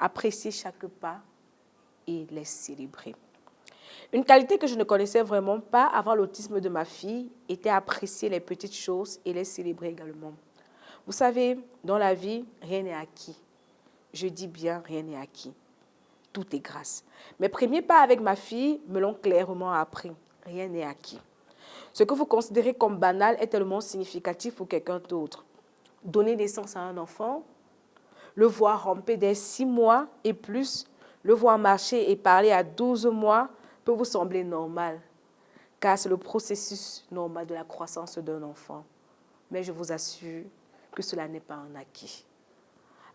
apprécier chaque pas et les célébrer. Une qualité que je ne connaissais vraiment pas avant l'autisme de ma fille était apprécier les petites choses et les célébrer également. Vous savez, dans la vie, rien n'est acquis. Je dis bien, rien n'est acquis. Tout est grâce. Mes premiers pas avec ma fille me l'ont clairement appris. Rien n'est acquis. Ce que vous considérez comme banal est tellement significatif pour quelqu'un d'autre. Donner naissance à un enfant, le voir ramper dès 6 mois et plus, le voir marcher et parler à 12 mois peut vous sembler normal, car c'est le processus normal de la croissance d'un enfant. Mais je vous assure que cela n'est pas un acquis.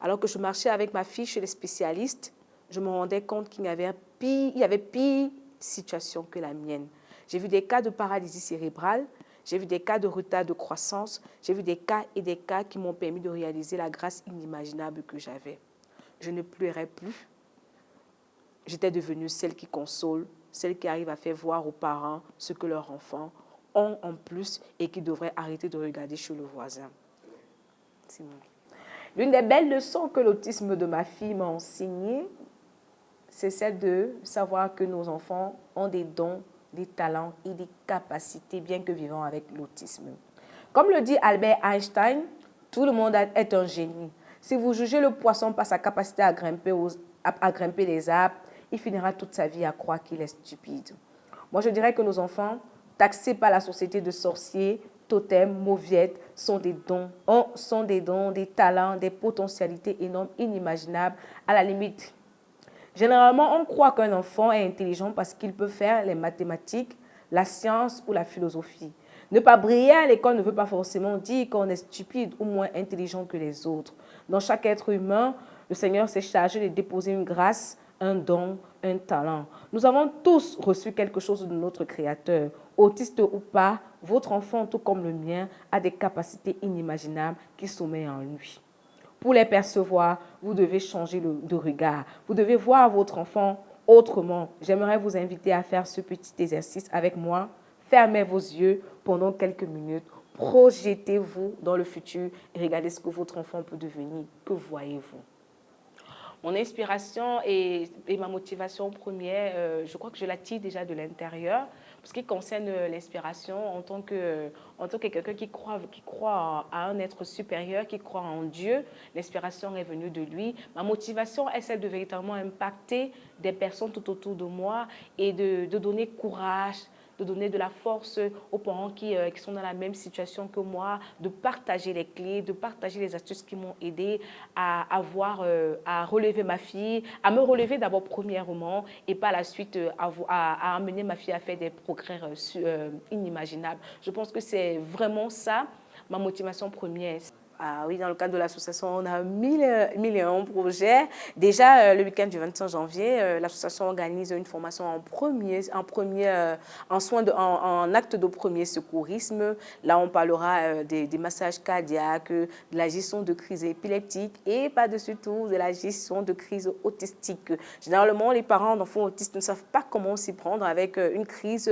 Alors que je marchais avec ma fille chez les spécialistes, je me rendais compte qu'il y avait pire situation que la mienne. J'ai vu des cas de paralysie cérébrale, j'ai vu des cas de retard de croissance, j'ai vu des cas qui m'ont permis de réaliser la grâce inimaginable que j'avais. Je ne pleurais plus. J'étais devenue celle qui console, celle qui arrive à faire voir aux parents ce que leurs enfants ont en plus et qui devraient arrêter de regarder chez le voisin. L'une des belles leçons que l'autisme de ma fille m'a enseignées, c'est celle de savoir que nos enfants ont des dons, des talents et des capacités, bien que vivant avec l'autisme. Comme le dit Albert Einstein, tout le monde est un génie. Si vous jugez le poisson par sa capacité à grimper les arbres, il finira toute sa vie à croire qu'il est stupide. Moi, je dirais que nos enfants, taxés par la société de sorciers, totems, mauviettes, sont des dons, des talents, des potentialités énormes, inimaginables, à la limite. Généralement, on croit qu'un enfant est intelligent parce qu'il peut faire les mathématiques, la science ou la philosophie. Ne pas briller à l'école ne veut pas forcément dire qu'on est stupide ou moins intelligent que les autres. Dans chaque être humain, le Seigneur s'est chargé de déposer une grâce, un don, un talent. Nous avons tous reçu quelque chose de notre Créateur. Autiste ou pas, votre enfant, tout comme le mien, a des capacités inimaginables qui sommeillent en lui. Pour les percevoir, vous devez changer de regard. Vous devez voir votre enfant autrement. J'aimerais vous inviter à faire ce petit exercice avec moi. Fermez vos yeux pendant quelques minutes. Projetez-vous dans le futur et regardez ce que votre enfant peut devenir. Que voyez-vous? Mon inspiration et ma motivation première, je crois que je la tire déjà de l'intérieur. Pour ce qui concerne l'inspiration, en tant que quelqu'un qui croit à un être supérieur, qui croit en Dieu, l'inspiration est venue de lui. Ma motivation est celle de véritablement impacter des personnes tout autour de moi et de donner courage, de donner de la force aux parents qui sont dans la même situation que moi, de partager les clés, de partager les astuces qui m'ont aidé à relever ma fille, à me relever d'abord premièrement et par la suite à amener ma fille à faire des progrès inimaginables. Je pense que c'est vraiment ça, ma motivation première. Ah oui, dans le cadre de l'association, on a 1001 projets. Déjà, le week-end du 25 janvier, l'association organise une formation en acte de premier secourisme. Là, on parlera des massages cardiaques, de la gestion de crise épileptique et par-dessus tout, de la gestion de crise autistique. Généralement, les parents d'enfants autistes ne savent pas comment s'y prendre avec une crise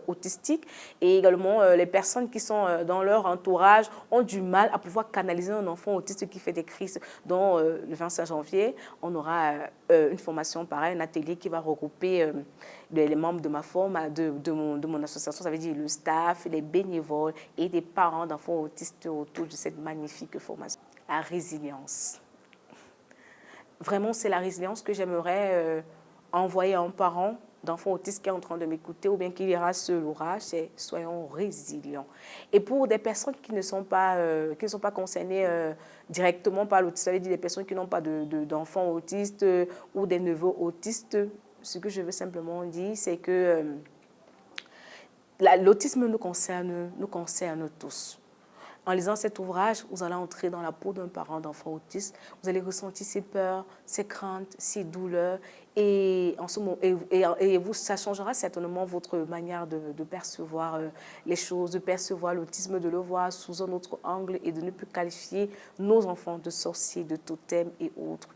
autistique et également les personnes qui sont dans leur entourage ont du mal à pouvoir canaliser un enfant autiste qui fait des crises. Donc, le 25 janvier, on aura une formation pareille, un atelier qui va regrouper les membres de ma de mon association, ça veut dire le staff, les bénévoles et des parents d'enfants autistes autour de cette magnifique formation. La résilience. Vraiment, c'est la résilience que j'aimerais envoyer à un parent d'enfants autistes qui est en train de m'écouter ou bien qui ira ce l'orage, c'est soyons résilients. Et pour des personnes qui ne sont pas concernées directement par l'autisme, ça veut dire des personnes qui n'ont pas d'enfants autistes ou des neveux autistes, ce que je veux simplement dire, c'est que l'autisme nous concerne tous. En lisant cet ouvrage, vous allez entrer dans la peau d'un parent d'enfant autiste. Vous allez ressentir ses peurs, ses craintes, ses douleurs. Et, ça changera certainement votre manière de percevoir les choses, de percevoir l'autisme, de le voir sous un autre angle et de ne plus qualifier nos enfants de sorciers, de totems et autres.